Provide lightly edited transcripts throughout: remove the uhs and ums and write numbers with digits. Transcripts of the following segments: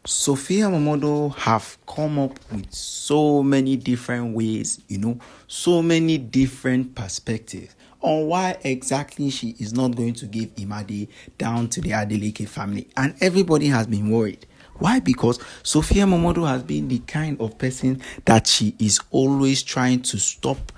Sophia MOMODU have come up with so many different ways, so many different perspectives on why exactly she is not going to give Imadi down to the Adeleke family. And everybody has been worried. Why? Because Sophia MOMODU has been the kind of person that she is always trying to stop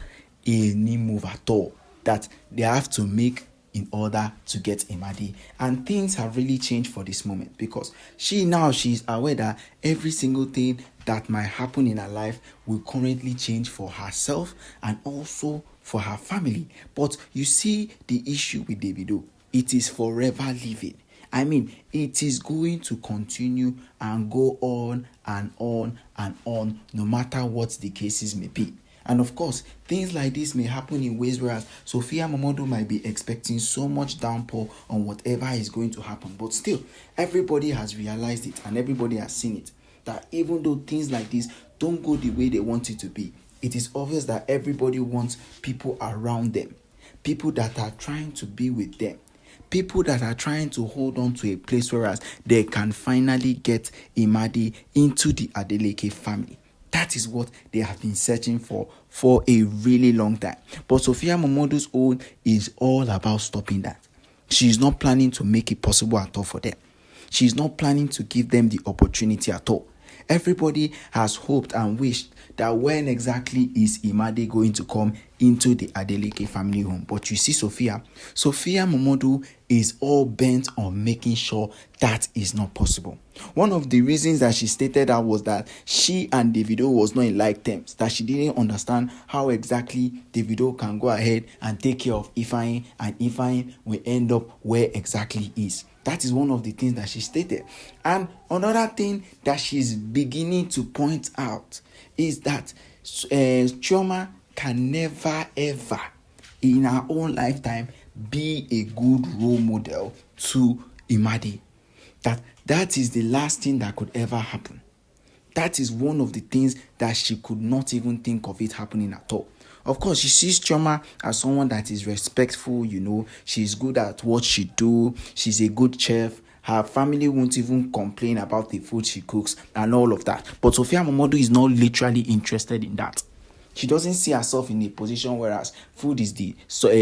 any move at all that they have to make in order to get Imadi. And things have really changed for this moment because she's aware that every single thing that might happen in her life will currently change for herself and also for her family. But you see the issue with Davido, it is forever living. I mean, it is going to continue and go on and on and on, no matter what the cases may be. And of course, things like this may happen in ways whereas Sophia MOMODU might be expecting so much downpour on whatever is going to happen. But still, everybody has realized it and everybody has seen it. That even though things like this don't go the way they want it to be, it is obvious that everybody wants people around them. People that are trying to be with them. People that are trying to hold on to a place whereas they can finally get Imadi into the Adeleke family. That is what they have been searching for a really long time. But Sophia MOMODU's own is all about stopping that. She is not planning to make it possible at all for them. She is not planning to give them the opportunity at all. Everybody has hoped and wished that when exactly is Imade going to come into the Adeleke family home. But you see Sophia MOMODU is all bent on making sure that is not possible. One of the reasons that she stated that was that she and Davido was not in like terms, that she didn't understand how exactly Davido can go ahead and take care of Ifeanyi and Ifeanyi will end up where exactly he is. That is one of the things that she stated. And another thing that she's beginning to point out is that Chioma can never ever in her own lifetime be a good role model to Imadi. That is the last thing that could ever happen. That is one of the things that she could not even think of it happening at all. Of course, she sees Chioma as someone that is respectful, she's good at what she do, she's a good chef, her family won't even complain about the food she cooks and all of that. But Sophia MOMODU is not literally interested in that. She doesn't see herself in a position whereas food is the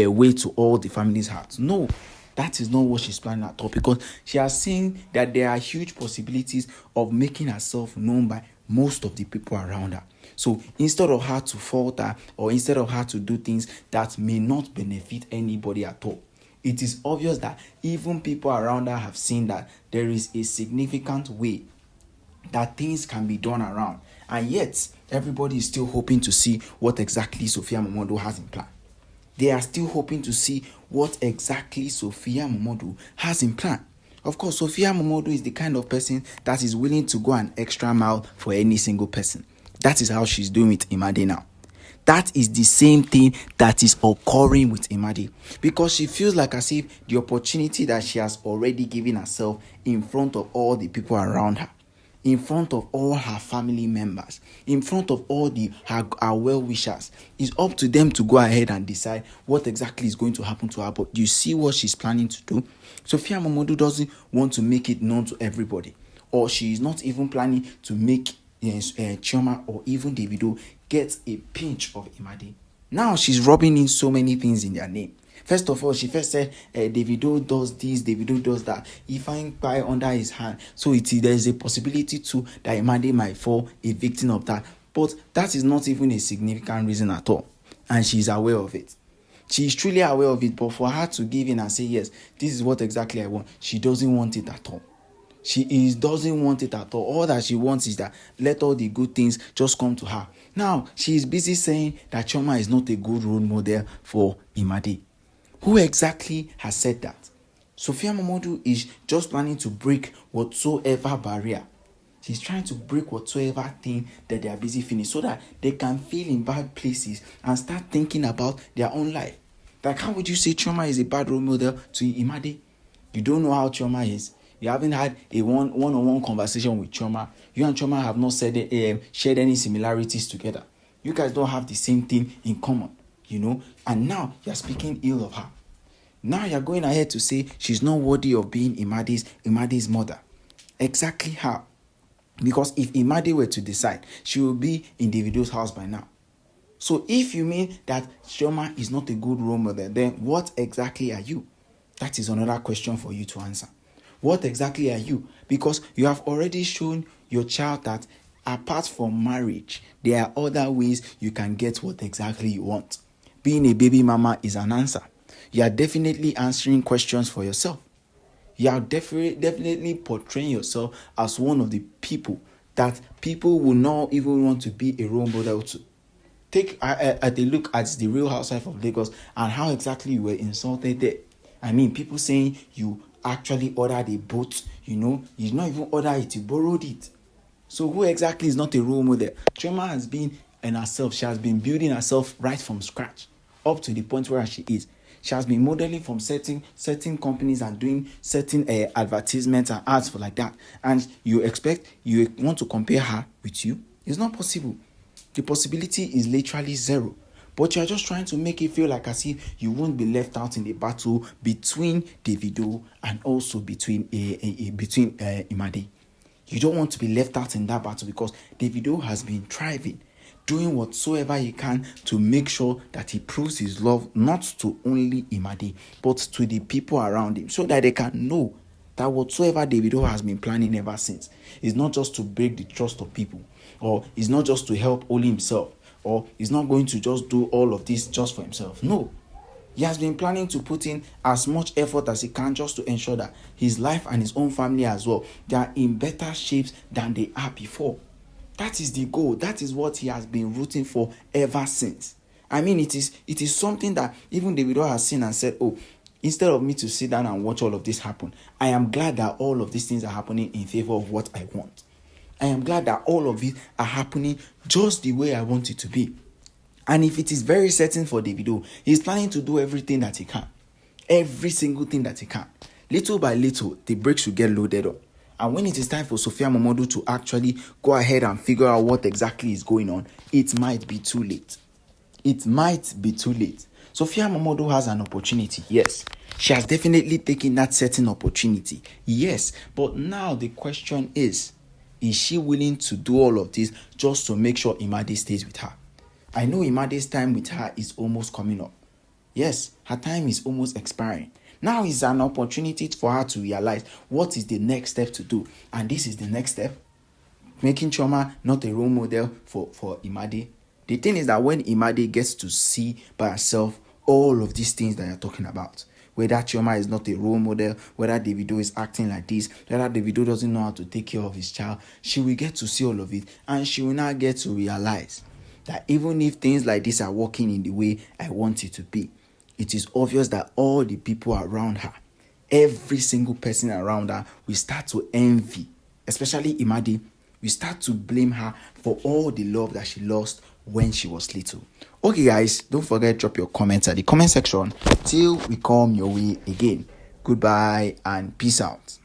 way to all the family's hearts. No, that is not what she's planning at all because she has seen that there are huge possibilities of making herself known by most of the people around her. So instead of her to falter or instead of her to do things that may not benefit anybody at all, it is obvious that even people around her have seen that there is a significant way that things can be done around. And yet, everybody is still hoping to see what exactly Sophia MOMODU has in plan. They are still hoping to see what exactly Sophia MOMODU has in plan. Of course, Sophia MOMODU is the kind of person that is willing to go an extra mile for any single person. That is how she's doing with Imadi now. That is the same thing that is occurring with Imadi because she feels like as if the opportunity that she has already given herself in front of all the people around her, in front of all her family members, in front of all her well-wishers, it's up to them to go ahead and decide what exactly is going to happen to her. But you see what she's planning to do? Sophia MOMODU doesn't want to make it known to everybody, or she is not even planning to make Chioma or even Davido get a pinch of Imadi. Now she's rubbing in so many things in their name. First of all, she first said Davido does this, Davido does that. If I buy under his hand, so there is a possibility too that Imadi might fall a victim of that. But that is not even a significant reason at all, and she's aware of it. She is truly aware of it, but for her to give in and say yes, this is what exactly I want, she doesn't want it at all. She doesn't want it at all. All that she wants is that let all the good things just come to her. Now, she is busy saying that Chioma is not a good role model for Imadi. Who exactly has said that? Sophia MOMODU is just planning to break whatsoever barrier. She's trying to break whatsoever thing that they are busy finishing so that they can feel in bad places and start thinking about their own life. Like, how would you say Chioma is a bad role model to Imadi? You don't know how Chioma is. You haven't had a one-on-one conversation with Chioma. You and Chioma have not shared any similarities together. You guys don't have the same thing in common, and now you're speaking ill of her. Now you're going ahead to say she's not worthy of being Imadi's mother. Exactly how? Because if Imadi were to decide, she will be in Davido's house by now. So if you mean that Chioma is not a good role model, then what exactly are you? That is another question for you to answer. What exactly are you? Because you have already shown your child that apart from marriage, there are other ways you can get what exactly you want. Being a baby mama is an answer. You are definitely answering questions for yourself. You are definitely portraying yourself as one of the people that people will not even want to be a role model to. Take a look at the Real Housewife of Lagos and how exactly you were insulted there. I mean, people saying you actually ordered a boat, you not even order it, you borrowed it. So who exactly is not a role model? Chioma has been in herself, she has been building herself right from scratch up to the point where she is. She has been modeling from certain companies and doing certain advertisements and ads for like that. And you want to compare her with you? It's not possible. The possibility is literally zero. But you are just trying to make it feel like as if you won't be left out in the battle between Davido and also between Imadi. You don't want to be left out in that battle because Davido has been thriving, doing whatsoever he can to make sure that he proves his love not to only Imadi but to the people around him, so that they can know that whatsoever Davido has been planning ever since is not just to break the trust of people, or is not just to help only himself, or is not going to just do all of this just for himself. No. He has been planning to put in as much effort as he can just to ensure that his life and his own family as well, they are in better shapes than they are before. That is the goal. That is what he has been rooting for ever since. I mean, it is something that even Davido has seen and said, oh, instead of me to sit down and watch all of this happen, I am glad that all of these things are happening in favor of what I want. I am glad that all of it are happening just the way I want it to be. And if it is very certain for Davido, he's planning to do everything that he can. Every single thing that he can. Little by little, the brakes will get loaded up. And when it is time for Sophia MOMODU to actually go ahead and figure out what exactly is going on, it might be too late. It might be too late. Sophia MOMODU has an opportunity, yes. She has definitely taken that certain opportunity, yes. But now the question is she willing to do all of this just to make sure Imadi stays with her? I know Imade's time with her is almost coming up. Yes, her time is almost expiring. Now is an opportunity for her to realize what is the next step to do. And this is the next step. Making Chioma not a role model for Imadi. The thing is that when Imadi gets to see by herself all of these things that you're talking about, whether Chioma is not a role model, whether Davido is acting like this, whether Davido doesn't know how to take care of his child, she will get to see all of it, and she will now get to realize that even if things like this are working in the way I want it to be, it is obvious that all the people around her, every single person around her, will start to envy, especially Imadi. We start to blame her for all the love that she lost when she was little. Okay guys, don't forget to drop your comments at the comment section till we come your way again. Goodbye and peace out.